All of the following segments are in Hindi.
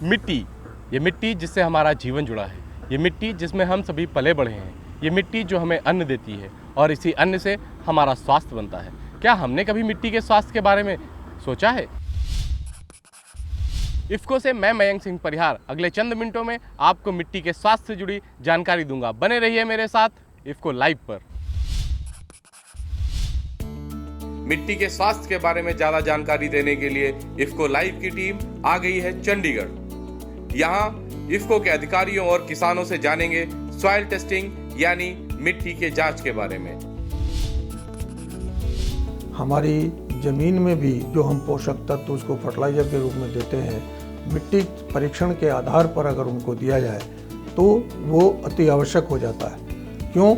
मिट्टी, ये मिट्टी जिससे हमारा जीवन जुड़ा है, ये मिट्टी जिसमें हम सभी पले बढ़े हैं, ये मिट्टी जो हमें अन्न देती है और इसी अन्न से हमारा स्वास्थ्य बनता है। क्या हमने कभी मिट्टी के स्वास्थ्य के बारे में सोचा है? इफ़को से मैं मयंक सिंह परिहार अगले चंद मिनटों में आपको मिट्टी के स्वास्थ्य से जुड़ी जानकारी दूंगा। बने रहिए मेरे साथ इफ़को लाइव पर। मिट्टी के स्वास्थ्य के बारे में ज्यादा जानकारी देने के लिए इफ़को लाइव की टीम आ गई है चंडीगढ़। यहाँ इफ़को के अधिकारियों और किसानों से जानेंगे सॉइल टेस्टिंग यानी मिट्टी के जांच के बारे में। हमारी ज़मीन में भी जो हम पोषक तत्व उसको फर्टिलाइज़र के रूप में देते हैं, मिट्टी परीक्षण के आधार पर अगर उनको दिया जाए तो वो अति आवश्यक हो जाता है। क्यों?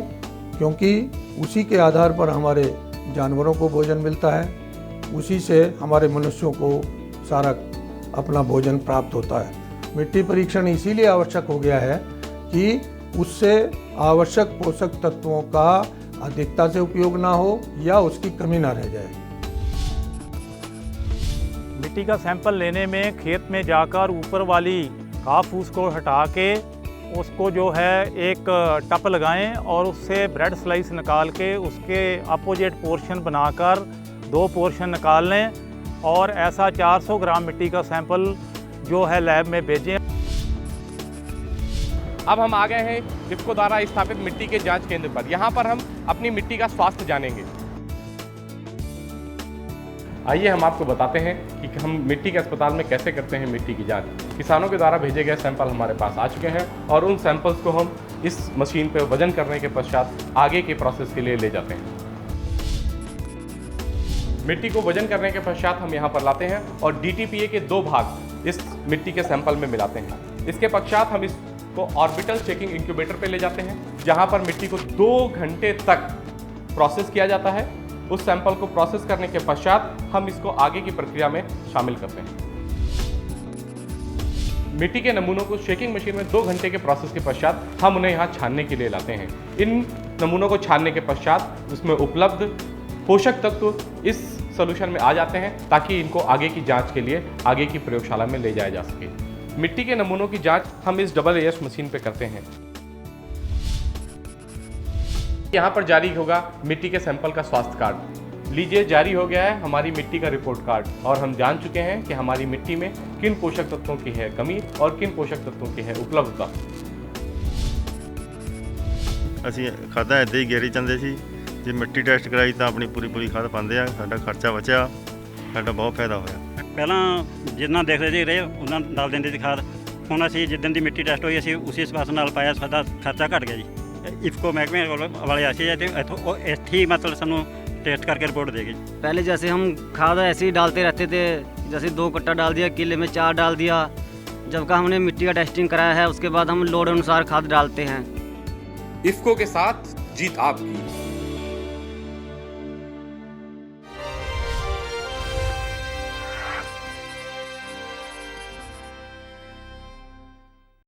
क्योंकि उसी के आधार पर हमारे जानवरों को भोजन मिलता है, उसी से हमारे मनुष्यों को सारा अपना भोजन प्राप्त होता है। मिट्टी परीक्षण इसीलिए आवश्यक हो गया है कि उससे आवश्यक पोषक तत्वों का अधिकता से उपयोग ना हो या उसकी कमी ना रह जाए। मिट्टी का सैंपल लेने में खेत में जाकर ऊपर वाली घास फूस को हटा के उसको जो है एक टप लगाएं और उससे ब्रेड स्लाइस निकाल के उसके अपोजिट पोर्शन बनाकर 2 पोर्शन निकाल लें और ऐसा 400 ग्राम मिट्टी का सैंपल जो है लैब में भेजें। अब हम आ गए हैं इफ़को द्वारा स्थापित मिट्टी के जांच केंद्र पर। यहाँ पर हम अपनी मिट्टी का स्वास्थ्य जानेंगे। आइए हम आपको बताते हैं कि हम मिट्टी के अस्पताल में कैसे करते हैं मिट्टी की जांच। किसानों के द्वारा भेजे गए सैंपल हमारे पास आ चुके हैं और उन सैंपल्स को हम इस मशीन पर वजन करने के पश्चात आगे के प्रोसेस के लिए ले जाते हैं। मिट्टी को वजन करने के पश्चात हम यहाँ पर लाते हैं और DTPA के 2 भाग इस मिट्टी के सैंपल में मिलाते हैं। इसके पश्चात हम इसको ऑर्बिटल चेकिंग इंक्यूबेटर पे ले जाते हैं, जहाँ पर मिट्टी को 2 घंटे तक प्रोसेस किया जाता है। उस सैंपल को प्रोसेस करने के पश्चात हम इसको आगे की प्रक्रिया में शामिल करते हैं। मिट्टी के नमूनों को शेकिंग मशीन में 2 घंटे के प्रोसेस के पश्चात हम उन्हें यहाँ छानने के लिए लाते हैं। इन नमूनों को छानने के पश्चात उसमें उपलब्ध पोषक तत्व इस सॉल्यूशन में आ जाते हैं ताकि इनको आगे की जांच के लिए आगे की प्रयोगशाला में ले जाया जा सके। मिट्टी के नमूनों की जांच हम इस AAS मशीन पे करते हैं। यहाँ पर जारी होगा मिट्टी के सैंपल का स्वास्थ्य कार्ड। लीजिए, जारी हो गया है हमारी मिट्टी का रिपोर्ट कार्ड और हम जान चुके हैं कि हमारी मिट्टी में किन पोषक तत्वों की है कमी और किन पोषक तत्वों की है उपलब्धता। ਅਸੀਂ ਖਾਦਾਂ ਇੱਦਾਂ ਹੀ ਗੇਰੀ ਜਾਂਦੇ ਸੀ। ਜੇ ਮਿੱਟੀ ਟੈਸਟ ਕਰਾਈ ਤਾਂ ਆਪਣੀ ਪੂਰੀ ਖਾਦ ਪਾਉਂਦੇ ਆ। ਸਾਡਾ ਖਰਚਾ ਬਚਿਆ, ਸਾਡਾ ਬਹੁਤ ਫਾਇਦਾ ਹੋਇਆ। ਪਹਿਲਾਂ ਜਿੰਨਾ ਦੇਖਦੇ ਸੀ ਰਹੇ ਉਹਨਾਂ ਡਾਲ ਦਿੰਦੇ ਸੀ ਖਾਦ। ਹੁਣ ਅਸੀਂ ਜਿੱਦਣ ਦੀ ਮਿੱਟੀ ਟੈਸਟ ਹੋਈ ਅਸੀਂ ਉਸੇ ਹਿਸਾਬ ਨਾਲ ਪਾਇਆ, ਸਾਡਾ ਖਰਚਾ ਘਟ ਗਿਆ ਜੀ। इफ़को महकमे वाले ऐसे जाते ਇੱਥੇ ਹੀ मतलब ਸਾਨੂੰ टेस्ट करके रिपोर्ट देगी। पहले जैसे हम खाद ऐसे ही डालते रहते थे, जैसे 2 कट्टा डाल दिया, किले में 4 डाल दिया। जब का हमने मिट्टी का टेस्टिंग कराया है उसके बाद हम लोड अनुसार खाद डालते हैं। इफ़को के साथ जीत आपकी।